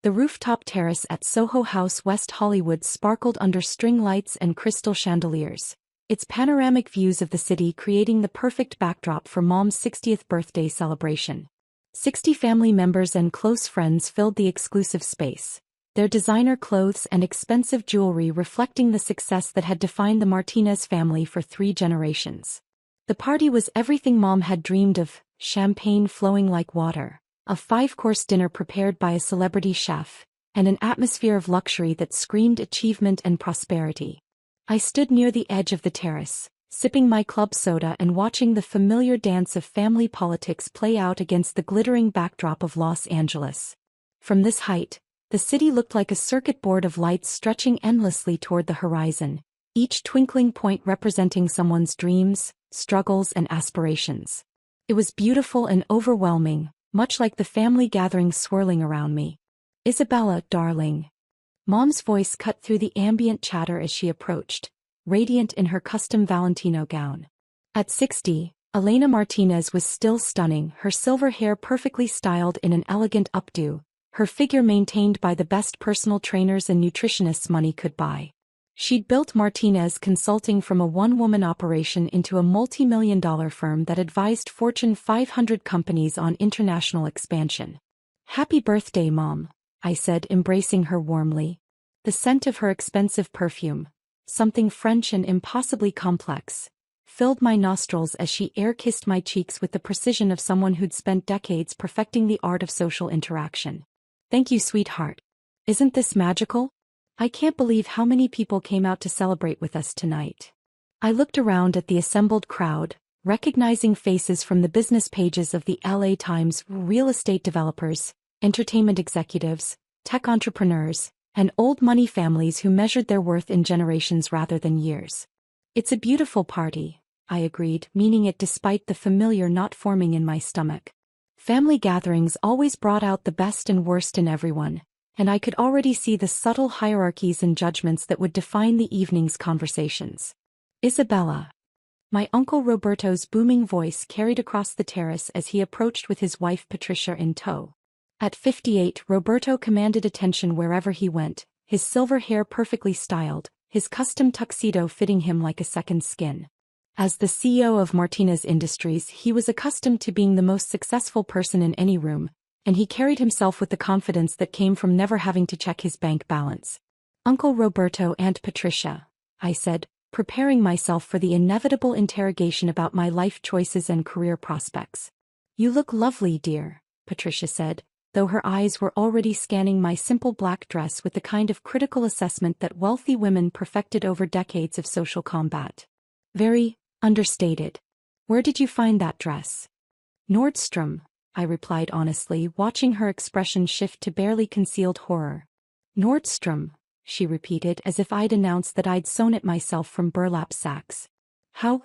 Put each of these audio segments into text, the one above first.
The rooftop terrace at Soho House, West Hollywood sparkled under string lights and crystal chandeliers, its panoramic views of the city creating the perfect backdrop for Mom's 60th birthday celebration. 60 family members and close friends filled the exclusive space, their designer clothes and expensive jewelry reflecting the success that had defined the Martinez family for 3 generations. The party was everything Mom had dreamed of: champagne flowing like water, a 5-course dinner prepared by a celebrity chef, and an atmosphere of luxury that screamed achievement and prosperity. I stood near the edge of the terrace, sipping my club soda and watching the familiar dance of family politics play out against the glittering backdrop of Los Angeles. From this height, the city looked like a circuit board of lights stretching endlessly toward the horizon, each twinkling point representing someone's dreams, struggles, and aspirations. It was beautiful and overwhelming, much like the family gathering swirling around me. "Isabella, darling." Mom's voice cut through the ambient chatter as she approached, radiant in her custom Valentino gown. At 60, Elena Martinez was still stunning, her silver hair perfectly styled in an elegant updo, her figure maintained by the best personal trainers and nutritionists money could buy. She'd built Martinez Consulting from a one-woman operation into a multi-million-dollar firm that advised Fortune 500 companies on international expansion. "Happy birthday, Mom," I said, embracing her warmly. The scent of her expensive perfume, something French and impossibly complex, filled my nostrils as she air-kissed my cheeks with the precision of someone who'd spent decades perfecting the art of social interaction. "Thank you, sweetheart. Isn't this magical? I can't believe how many people came out to celebrate with us tonight." I looked around at the assembled crowd, recognizing faces from the business pages of the LA Times: real estate developers, entertainment executives, tech entrepreneurs, and old money families who measured their worth in generations rather than years. "It's a beautiful party," I agreed, meaning it despite the familiar knot forming in my stomach. Family gatherings always brought out the best and worst in everyone, and I could already see the subtle hierarchies and judgments that would define the evening's conversations. "Isabella." My Uncle Roberto's booming voice carried across the terrace as he approached with his wife Patricia in tow. At 58, Roberto commanded attention wherever he went, his silver hair perfectly styled, his custom tuxedo fitting him like a second skin. As the CEO of Martinez Industries, he was accustomed to being the most successful person in any room, and he carried himself with the confidence that came from never having to check his bank balance. "Uncle Roberto, Aunt Patricia," I said, preparing myself for the inevitable interrogation about my life choices and career prospects. "You look lovely, dear," Patricia said, though her eyes were already scanning my simple black dress with the kind of critical assessment that wealthy women perfected over decades of social combat. "Very understated. Where did you find that dress?" "Nordstrom," I replied honestly, watching her expression shift to barely concealed horror. "Nordstrom," she repeated as if I'd announced that I'd sewn it myself from burlap sacks. "How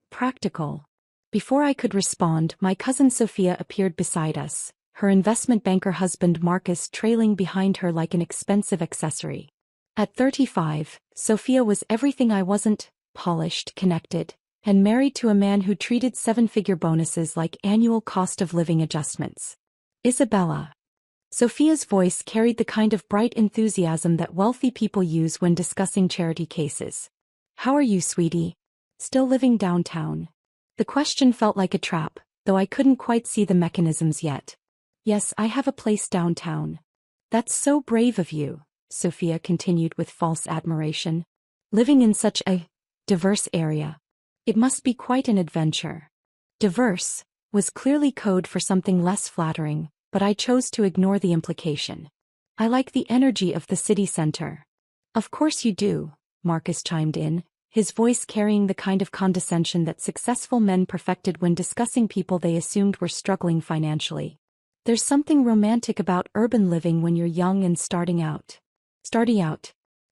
practical." Before I could respond, my cousin Sophia appeared beside us, her investment banker husband Marcus trailing behind her like an expensive accessory. At 35, Sophia was everything I wasn't: polished, connected, and married to a man who treated 7-figure bonuses like annual cost of living adjustments. "Isabella." Sophia's voice carried the kind of bright enthusiasm that wealthy people use when discussing charity cases. "How are you, sweetie? Still living downtown?" The question felt like a trap, though I couldn't quite see the mechanisms yet. "Yes, I have a place downtown." "That's so brave of you," Sophia continued with false admiration. "Living in such a diverse area. It must be quite an adventure." Diverse was clearly code for something less flattering, but I chose to ignore the implication. "I like the energy of the city center." "Of course you do," Marcus chimed in, his voice carrying the kind of condescension that successful men perfected when discussing people they assumed were struggling financially. "There's something romantic about urban living when you're young and starting out."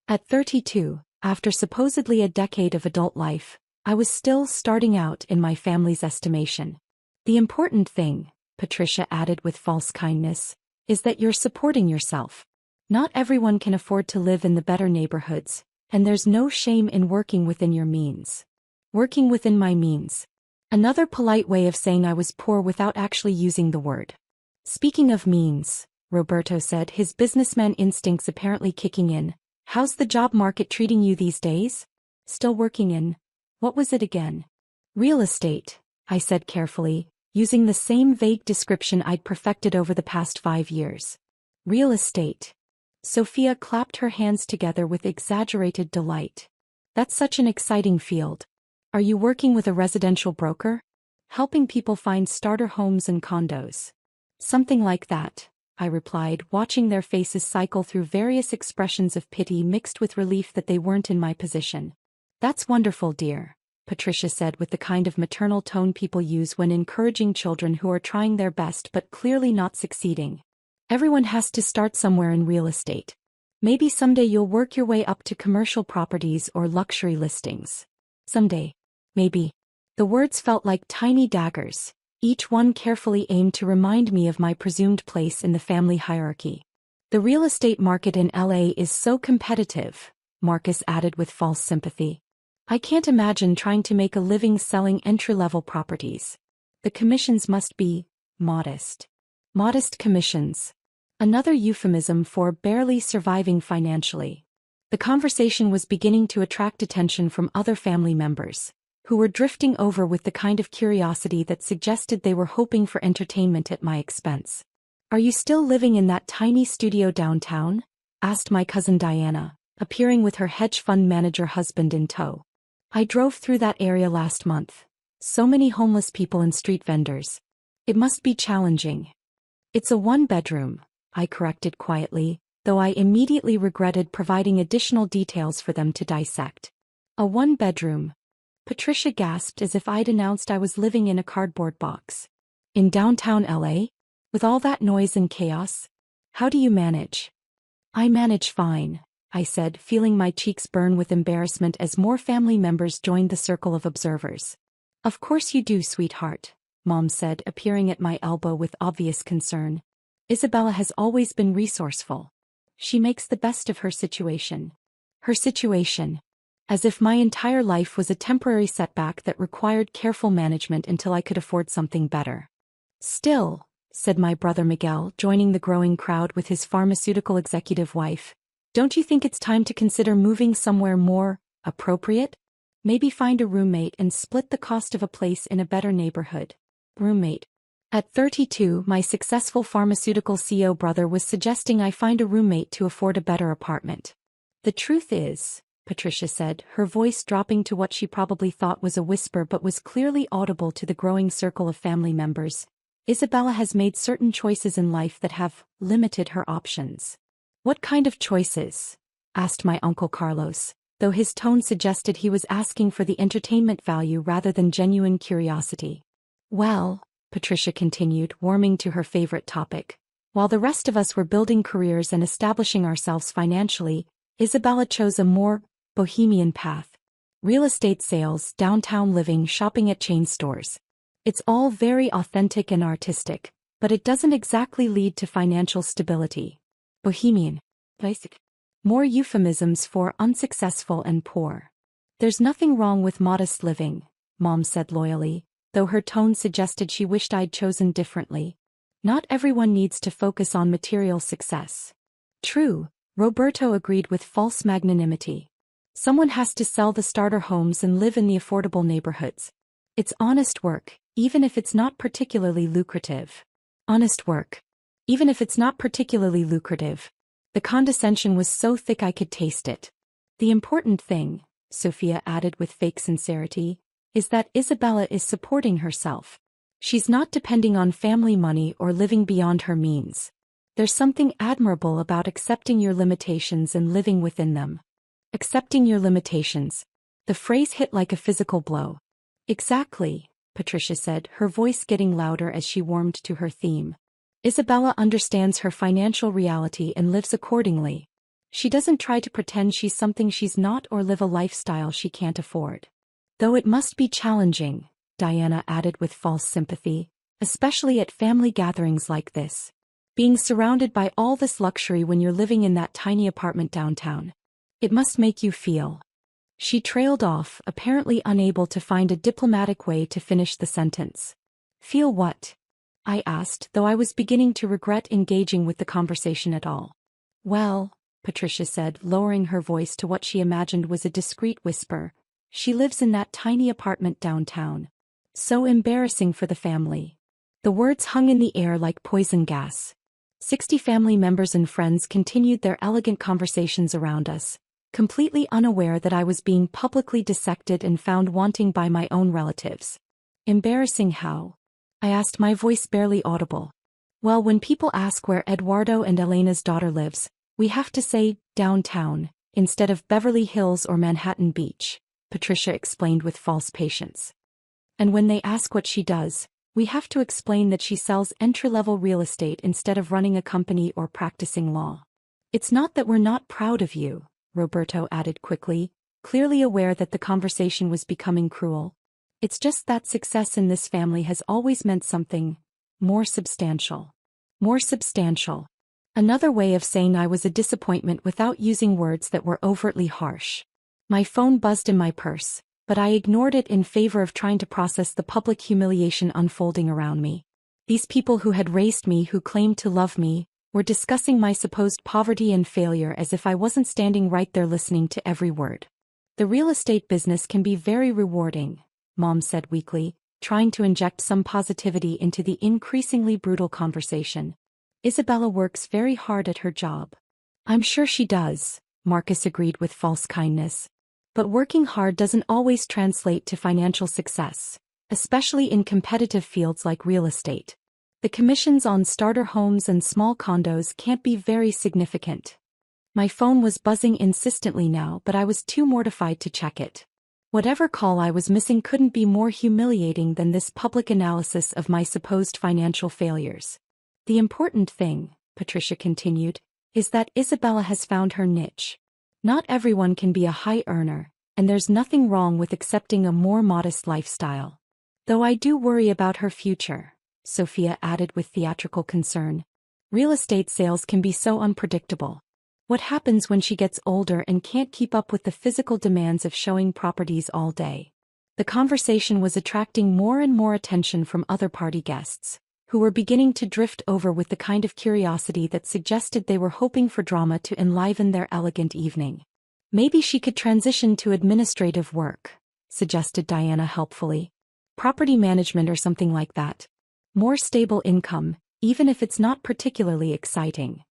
At 32, after supposedly a decade of adult life, I was still starting out in my family's estimation. "The important thing," Patricia added with false kindness, "is that you're supporting yourself. Not everyone can afford to live in the better neighborhoods, and there's no shame in working within your means." Working within my means. Another polite way of saying I was poor without actually using the word. Speaking of means, Roberto said, his businessman instincts apparently kicking in. How's the job market treating you these days? Still working in, what was it again? Real estate, I said carefully, using the same vague description I'd perfected over the past 5 years. Real estate. Sophia clapped her hands together with exaggerated delight. That's such an exciting field. Are you working with a residential broker? Helping people find starter homes and condos? Something like that, I replied, watching their faces cycle through various expressions of pity mixed with relief that they weren't in my position. That's wonderful, dear, Patricia said with the kind of maternal tone people use when encouraging children who are trying their best but clearly not succeeding. Everyone has to start somewhere in real estate. Maybe someday you'll work your way up to commercial properties or luxury listings. Someday. Maybe. The words felt like tiny daggers, each one carefully aimed to remind me of my presumed place in the family hierarchy. The real estate market in LA is so competitive, Marcus added with false sympathy. I can't imagine trying to make a living selling entry-level properties. The commissions must be modest. Modest commissions. Another euphemism for barely surviving financially. The conversation was beginning to attract attention from other family members, who were drifting over with the kind of curiosity that suggested they were hoping for entertainment at my expense. Are you still living in that tiny studio downtown? Asked my cousin Diana, appearing with her hedge fund manager husband in tow. I drove through that area last month. So many homeless people and street vendors. It must be challenging. It's a 1-bedroom, I corrected quietly, though I immediately regretted providing additional details for them to dissect. A 1-bedroom. Patricia gasped as if I'd announced I was living in a cardboard box. In downtown LA? With all that noise and chaos? How do you manage? I manage fine, I said, feeling my cheeks burn with embarrassment as more family members joined the circle of observers. Of course you do, sweetheart, Mom said, appearing at my elbow with obvious concern. Isabella has always been resourceful. She makes the best of her situation. Her situation. As if my entire life was a temporary setback that required careful management until I could afford something better. Still, said my brother Miguel, joining the growing crowd with his pharmaceutical executive wife, don't you think it's time to consider moving somewhere more appropriate? Maybe find a roommate and split the cost of a place in a better neighborhood. Roommate. At 32, my successful pharmaceutical CEO brother was suggesting I find a roommate to afford a better apartment. The truth is, Patricia said, her voice dropping to what she probably thought was a whisper but was clearly audible to the growing circle of family members, Isabella has made certain choices in life that have limited her options. What kind of choices? Asked my Uncle Carlos, though his tone suggested he was asking for the entertainment value rather than genuine curiosity. Well, Patricia continued, warming to her favorite topic, while the rest of us were building careers and establishing ourselves financially, Isabella chose a more bohemian path. Real estate sales, downtown living, shopping at chain stores. It's all very authentic and artistic, but it doesn't exactly lead to financial stability. Bohemian. Basic. More euphemisms for unsuccessful and poor. There's nothing wrong with modest living, Mom said loyally, though her tone suggested she wished I'd chosen differently. Not everyone needs to focus on material success. True, Roberto agreed with false magnanimity. Someone has to sell the starter homes and live in the affordable neighborhoods. It's honest work, even if it's not particularly lucrative. Honest work. Even if it's not particularly lucrative. The condescension was so thick I could taste it. The important thing, Sophia added with fake sincerity, is that Isabella is supporting herself. She's not depending on family money or living beyond her means. There's something admirable about accepting your limitations and living within them. Accepting your limitations. The phrase hit like a physical blow. Exactly, Patricia said, her voice getting louder as she warmed to her theme. Isabella understands her financial reality and lives accordingly. She doesn't try to pretend she's something she's not or live a lifestyle she can't afford. Though it must be challenging, Diana added with false sympathy, especially at family gatherings like this. Being surrounded by all this luxury when you're living in that tiny apartment downtown. It must make you feel. She trailed off, apparently unable to find a diplomatic way to finish the sentence. Feel what? I asked, though I was beginning to regret engaging with the conversation at all. Well, Patricia said, lowering her voice to what she imagined was a discreet whisper, she lives in that tiny apartment downtown. So embarrassing for the family. The words hung in the air like poison gas. 60 family members and friends continued their elegant conversations around us, completely unaware that I was being publicly dissected and found wanting by my own relatives. Embarrassing how? I asked, my voice barely audible. Well, when people ask where Eduardo and Elena's daughter lives, we have to say, downtown, instead of Beverly Hills or Manhattan Beach, Patricia explained with false patience. And when they ask what she does, we have to explain that she sells entry-level real estate instead of running a company or practicing law. It's not that we're not proud of you, Roberto added quickly, clearly aware that the conversation was becoming cruel. It's just that success in this family has always meant something more substantial. More substantial. Another way of saying I was a disappointment without using words that were overtly harsh. My phone buzzed in my purse, but I ignored it in favor of trying to process the public humiliation unfolding around me. These people who had raised me, who claimed to love me, were discussing my supposed poverty and failure as if I wasn't standing right there listening to every word. The real estate business can be very rewarding, Mom said weakly, trying to inject some positivity into the increasingly brutal conversation. Isabella works very hard at her job. I'm sure she does, Marcus agreed with false kindness. But working hard doesn't always translate to financial success, especially in competitive fields like real estate. The commissions on starter homes and small condos can't be very significant. My phone was buzzing insistently now, but I was too mortified to check it. Whatever call I was missing couldn't be more humiliating than this public analysis of my supposed financial failures. The important thing, Patricia continued, is that Isabella has found her niche. Not everyone can be a high earner, and there's nothing wrong with accepting a more modest lifestyle. Though I do worry about her future, Sophia added with theatrical concern. Real estate sales can be so unpredictable. What happens when she gets older and can't keep up with the physical demands of showing properties all day? The conversation was attracting more and more attention from other party guests, who were beginning to drift over with the kind of curiosity that suggested they were hoping for drama to enliven their elegant evening. Maybe she could transition to administrative work, suggested Diana helpfully. Property management or something like that. More stable income, even if it's not particularly exciting.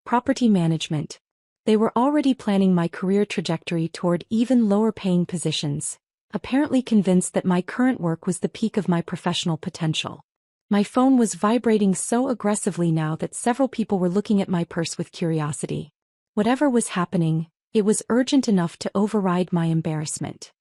Property management. They were already planning my career trajectory toward even lower-paying positions, apparently convinced that my current work was the peak of my professional potential. My phone was vibrating so aggressively now that several people were looking at my purse with curiosity. Whatever was happening, it was urgent enough to override my embarrassment.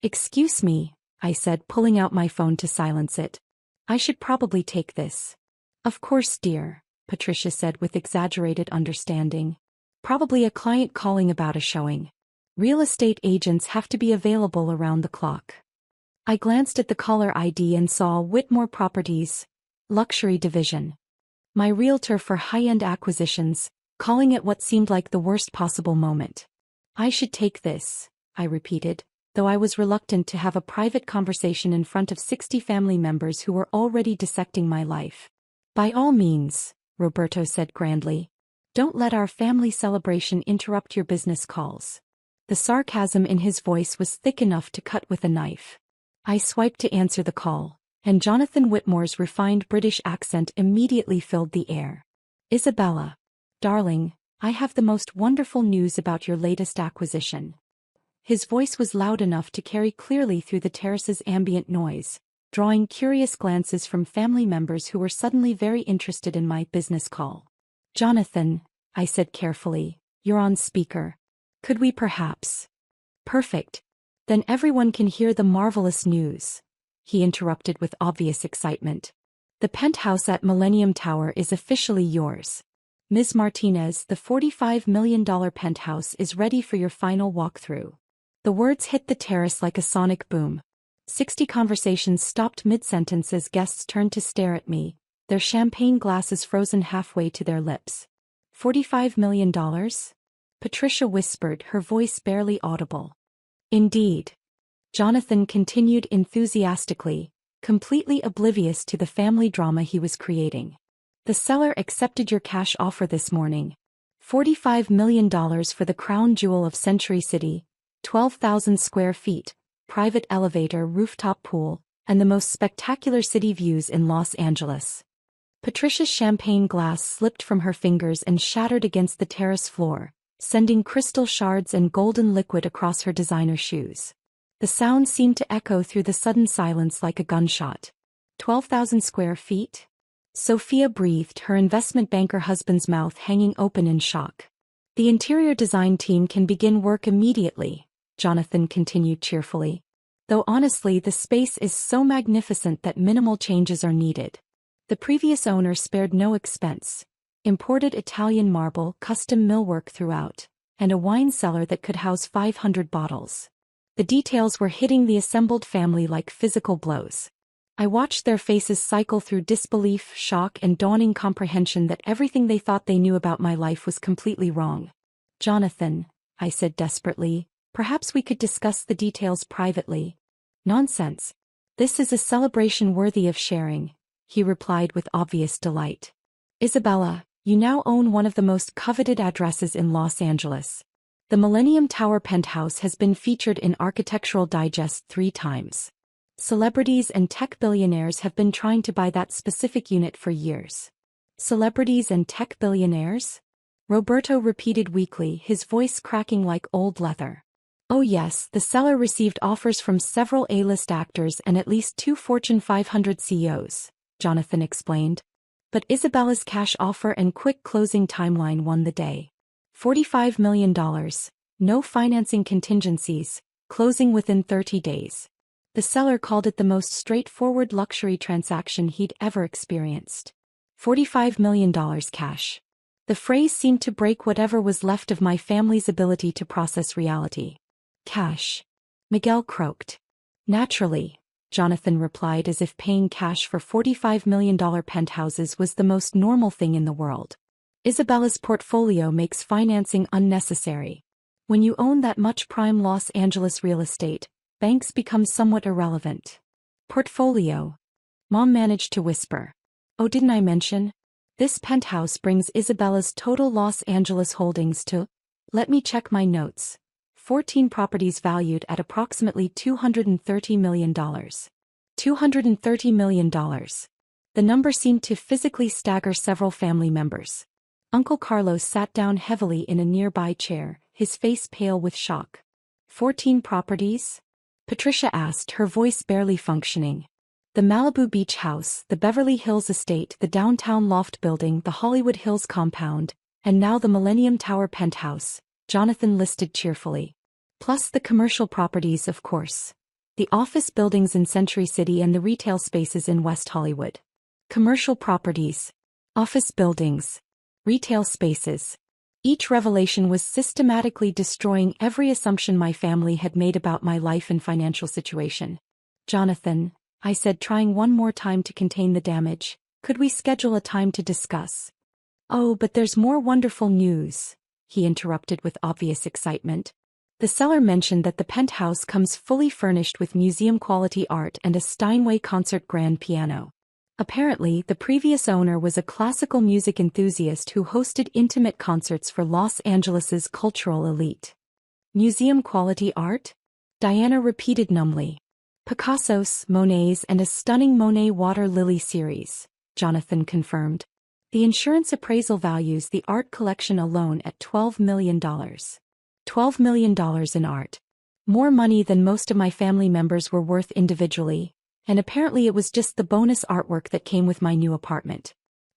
"Excuse me," I said, pulling out my phone to silence it. "I should probably take this." "Of course, dear," Patricia said with exaggerated understanding. "Probably a client calling about a showing. Real estate agents have to be available around the clock." I glanced at the caller ID and saw Whitmore Properties, Luxury Division. My realtor for high-end acquisitions, calling at what seemed like the worst possible moment. "I should take this," I repeated, though I was reluctant to have a private conversation in front of 60 family members who were already dissecting my life. "By all means," Roberto said grandly. "Don't let our family celebration interrupt your business calls." The sarcasm in his voice was thick enough to cut with a knife. I swiped to answer the call, and Jonathan Whitmore's refined British accent immediately filled the air. "Isabella. Darling, I have the most wonderful news about your latest acquisition." His voice was loud enough to carry clearly through the terrace's ambient noise, drawing curious glances from family members who were suddenly very interested in my business call. "Jonathan," I said carefully, "you're on speaker. Could we perhaps—" "Perfect. Then everyone can hear the marvelous news," he interrupted with obvious excitement. "The penthouse at Millennium Tower is officially yours. Ms. Martinez, the $45 million penthouse is ready for your final walkthrough." The words hit the terrace like a sonic boom. 60 conversations stopped mid-sentence as guests turned to stare at me, their champagne glasses frozen halfway to their lips. $45 million? Patricia whispered, her voice barely audible. "Indeed," Jonathan continued enthusiastically, completely oblivious to the family drama he was creating. The seller accepted your cash offer this morning. $45 million for the crown jewel of Century City, 12,000 square feet, private elevator, rooftop pool, and the most spectacular city views in Los Angeles. Patricia's champagne glass slipped from her fingers and shattered against the terrace floor, sending crystal shards and golden liquid across her designer shoes. The sound seemed to echo through the sudden silence like a gunshot. 12,000 square feet? Sophia breathed, her investment banker husband's mouth hanging open in shock. The interior design team can begin work immediately, Jonathan continued cheerfully. Though honestly, the space is so magnificent that minimal changes are needed. The previous owner spared no expense. Imported Italian marble, custom millwork throughout, and a wine cellar that could house 500 bottles. The details were hitting the assembled family like physical blows. I watched their faces cycle through disbelief, shock, and dawning comprehension that everything they thought they knew about my life was completely wrong. Jonathan, I said desperately, perhaps we could discuss the details privately. Nonsense. This is a celebration worthy of sharing, he replied with obvious delight. Isabella, you now own one of the most coveted addresses in Los Angeles. The Millennium Tower Penthouse has been featured in Architectural Digest 3 times. Celebrities and tech billionaires have been trying to buy that specific unit for years. Celebrities and tech billionaires? Roberto repeated weakly, his voice cracking like old leather. Oh yes, the seller received offers from several A-list actors and at least 2 Fortune 500 CEOs, Jonathan explained. But Isabella's cash offer and quick closing timeline won the day. $45 million, no financing contingencies, closing within 30 days. The seller called it the most straightforward luxury transaction he'd ever experienced. $45 million cash. The phrase seemed to break whatever was left of my family's ability to process reality. Cash. Miguel croaked. Naturally, Jonathan replied, as if paying cash for $45 million penthouses was the most normal thing in the world. Isabella's portfolio makes financing unnecessary. When you own that much prime Los Angeles real estate, banks become somewhat irrelevant. Portfolio. Mom managed to whisper. Oh, didn't I mention? This penthouse brings Isabella's total Los Angeles holdings to, let me check my notes, 14 properties valued at approximately $230 million. $230 million. The number seemed to physically stagger several family members. Uncle Carlos sat down heavily in a nearby chair, his face pale with shock. 14 properties? Patricia asked, her voice barely functioning. The Malibu Beach House, the Beverly Hills Estate, the downtown loft building, the Hollywood Hills compound, and now the Millennium Tower Penthouse, Jonathan listed cheerfully. Plus the commercial properties, of course. The office buildings in Century City and the retail spaces in West Hollywood. Commercial properties. Office buildings. Retail spaces. Each revelation was systematically destroying every assumption my family had made about my life and financial situation. Jonathan, I said, trying one more time to contain the damage, could we schedule a time to discuss? Oh, but there's more wonderful news, he interrupted with obvious excitement. The seller mentioned that the penthouse comes fully furnished with museum-quality art and a Steinway concert grand piano. Apparently, the previous owner was a classical music enthusiast who hosted intimate concerts for Los Angeles's cultural elite. Museum-quality art? Diana repeated numbly. Picasso's, Monet's, and a stunning Monet water lily series, Jonathan confirmed. The insurance appraisal values the art collection alone at $12 million. $12 million in art. More money than most of my family members were worth individually. And apparently it was just the bonus artwork that came with my new apartment.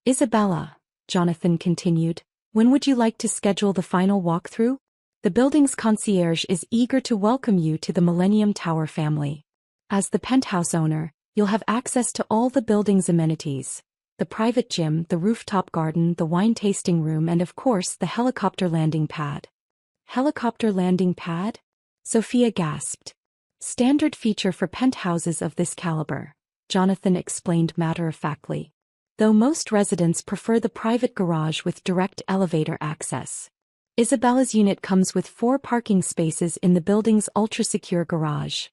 Isabella, Jonathan continued, when would you like to schedule the final walkthrough? The building's concierge is eager to welcome you to the Millennium Tower family. As the penthouse owner, you'll have access to all the building's amenities. The private gym, the rooftop garden, the wine tasting room, and of course the helicopter landing pad. Helicopter landing pad? Sophia gasped. Standard feature for penthouses of this caliber, Jonathan explained matter-of-factly. Though most residents prefer the private garage with direct elevator access. Isabella's unit comes with 4 parking spaces in the building's ultra-secure garage.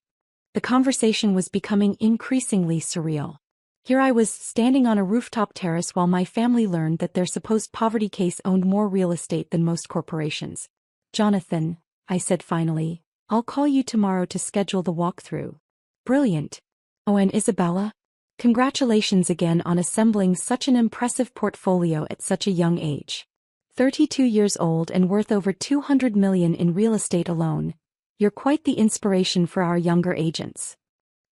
The conversation was becoming increasingly surreal. Here I was, standing on a rooftop terrace while my family learned that their supposed poverty case owned more real estate than most corporations. "Jonathan," I said finally, "I'll call you tomorrow to schedule the walkthrough." "Brilliant. Oh, and Isabella? Congratulations again on assembling such an impressive portfolio at such a young age. 32 years old and worth over $200 million in real estate alone. You're quite the inspiration for our younger agents."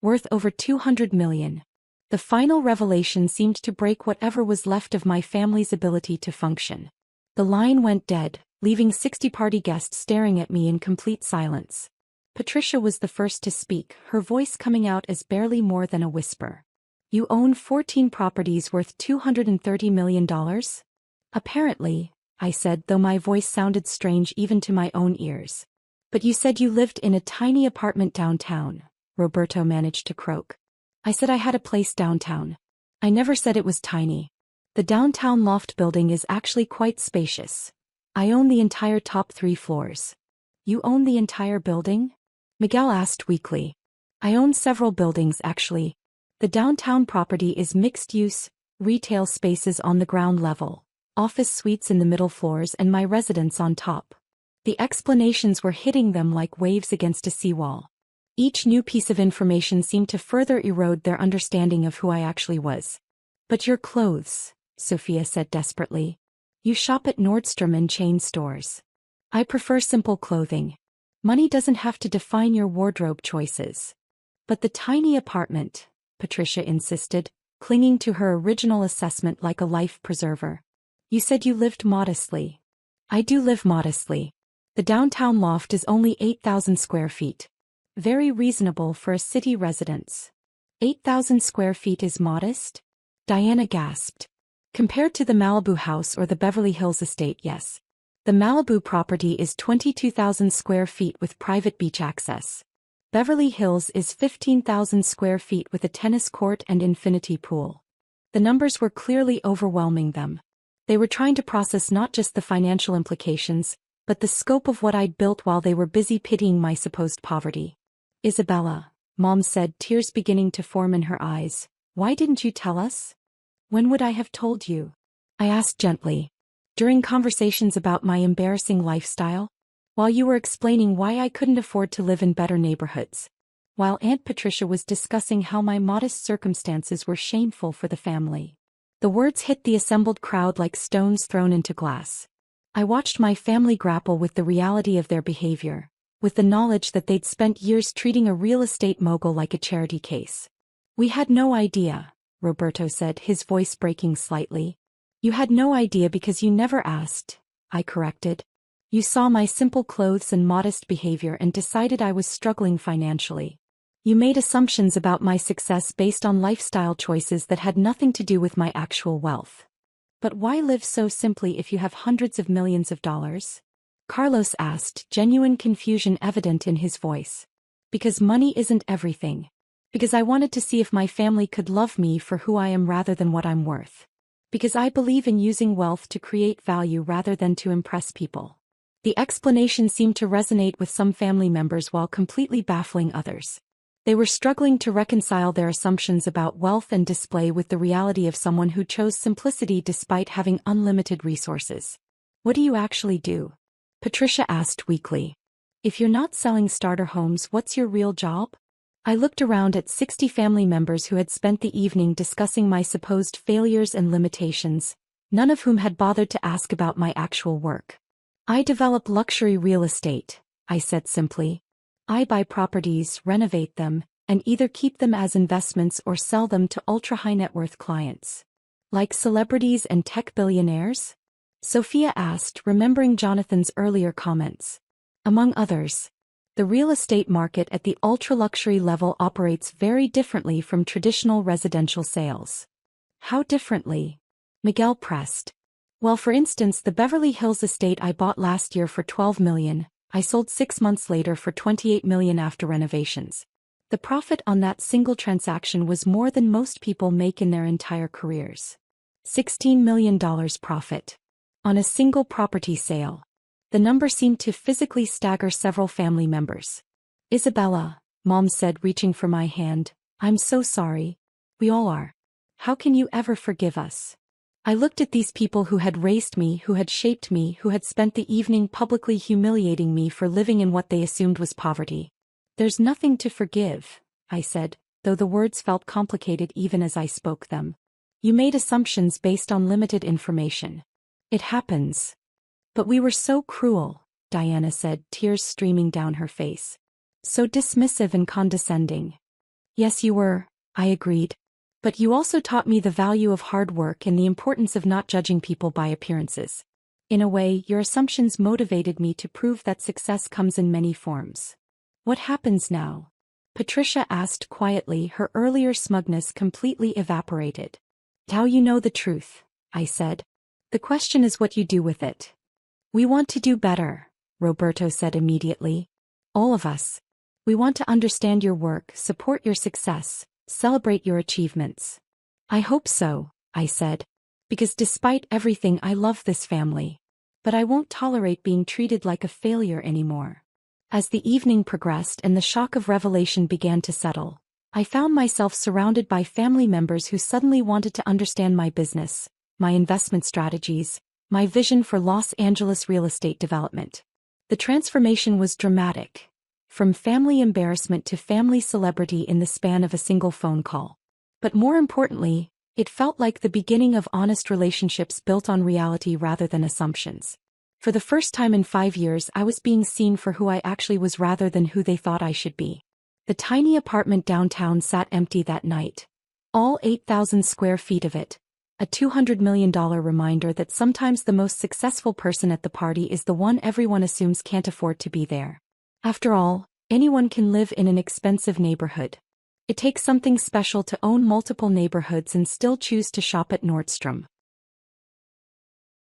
Worth over $200 million. The final revelation seemed to break whatever was left of my family's ability to function. The line went dead, leaving 60 party guests staring at me in complete silence. Patricia was the first to speak, her voice coming out as barely more than a whisper. "You own 14 properties worth $230 million? Apparently," I said, though my voice sounded strange even to my own ears. "But you said you lived in a tiny apartment downtown," Roberto managed to croak. "I said I had a place downtown. I never said it was tiny. The downtown loft building is actually quite spacious. I own the entire top 3 floors." "You own the entire building?" Miguel asked weakly. "I own several buildings actually. The downtown property is mixed-use, retail spaces on the ground level, office suites in the middle floors and my residence on top." The explanations were hitting them like waves against a seawall. Each new piece of information seemed to further erode their understanding of who I actually was. "But your clothes," Sophia said desperately. "You shop at Nordstrom and chain stores. I prefer simple clothing. Money doesn't have to define your wardrobe choices." "But the tiny apartment," Patricia insisted, clinging to her original assessment like a life preserver. "You said you lived modestly." "I do live modestly. The downtown loft is only 8,000 square feet. Very reasonable for a city residence." 8,000 square feet is modest?" Diana gasped. "Compared to the Malibu house or the Beverly Hills estate, yes. The Malibu property is 22,000 square feet with private beach access. Beverly Hills is 15,000 square feet with a tennis court and infinity pool." The numbers were clearly overwhelming them. They were trying to process not just the financial implications, but the scope of what I'd built while they were busy pitying my supposed poverty. "Isabella," Mom said, tears beginning to form in her eyes, "why didn't you tell us?" "When would I have told you?" I asked gently. "During conversations about my embarrassing lifestyle? While you were explaining why I couldn't afford to live in better neighborhoods? While Aunt Patricia was discussing how my modest circumstances were shameful for the family?" The words hit the assembled crowd like stones thrown into glass. I watched my family grapple with the reality of their behavior, with the knowledge that they'd spent years treating a real estate mogul like a charity case. "We had no idea," Roberto said, his voice breaking slightly. "You had no idea because you never asked," I corrected. "You saw my simple clothes and modest behavior and decided I was struggling financially. You made assumptions about my success based on lifestyle choices that had nothing to do with my actual wealth." "But why live so simply if you have hundreds of millions of dollars?" Carlos asked, genuine confusion evident in his voice. "Because money isn't everything. Because I wanted to see if my family could love me for who I am rather than what I'm worth. Because I believe in using wealth to create value rather than to impress people." The explanation seemed to resonate with some family members while completely baffling others. They were struggling to reconcile their assumptions about wealth and display with the reality of someone who chose simplicity despite having unlimited resources. "What do you actually do?" Patricia asked weakly. "If you're not selling starter homes, what's your real job?" I looked around at 60 family members who had spent the evening discussing my supposed failures and limitations, none of whom had bothered to ask about my actual work. "I develop luxury real estate," I said simply. "I buy properties, renovate them, and either keep them as investments or sell them to ultra-high net worth clients." "Like celebrities and tech billionaires?" Sophia asked, remembering Jonathan's earlier comments. "Among others. The real estate market at the ultra-luxury level operates very differently from traditional residential sales." "How differently?" Miguel pressed. "Well, for instance, the Beverly Hills estate I bought last year for $12 million, I sold 6 months later for $28 million after renovations. The profit on that single transaction was more than most people make in their entire careers. $16 million profit. On a single property sale." The number seemed to physically stagger several family members. "Isabella," Mom said, reaching for my hand. I'm so sorry. We all are. How can you ever forgive us? I looked at these people who had raised me, who had shaped me, who had spent the evening publicly humiliating me for living in what they assumed was poverty. There's nothing to forgive, I said, though the words felt complicated even as I spoke them. You made assumptions based on limited information. It happens. But we were so cruel, Diana said, tears streaming down her face. So dismissive and condescending. Yes, you were, I agreed. But you also taught me the value of hard work and the importance of not judging people by appearances. In a way, your assumptions motivated me to prove that success comes in many forms. What happens now? Patricia asked quietly, her earlier smugness completely evaporated. How you know the truth, I said. The question is what you do with it. We want to do better, Roberto said immediately. All of us. We want to understand your work, support your success, celebrate your achievements. I hope so, I said. Because despite everything, I love this family. But I won't tolerate being treated like a failure anymore. As the evening progressed and the shock of revelation began to settle, I found myself surrounded by family members who suddenly wanted to understand my business, my investment strategies, my vision for Los Angeles real estate development. The transformation was dramatic. From family embarrassment to family celebrity in the span of a single phone call. But more importantly, it felt like the beginning of honest relationships built on reality rather than assumptions. For the first time in 5 years, I was being seen for who I actually was rather than who they thought I should be. The tiny apartment downtown sat empty that night. All 8,000 square feet of it. A $200 million reminder that sometimes the most successful person at the party is the one everyone assumes can't afford to be there. After all, anyone can live in an expensive neighborhood. It takes something special to own multiple neighborhoods and still choose to shop at Nordstrom.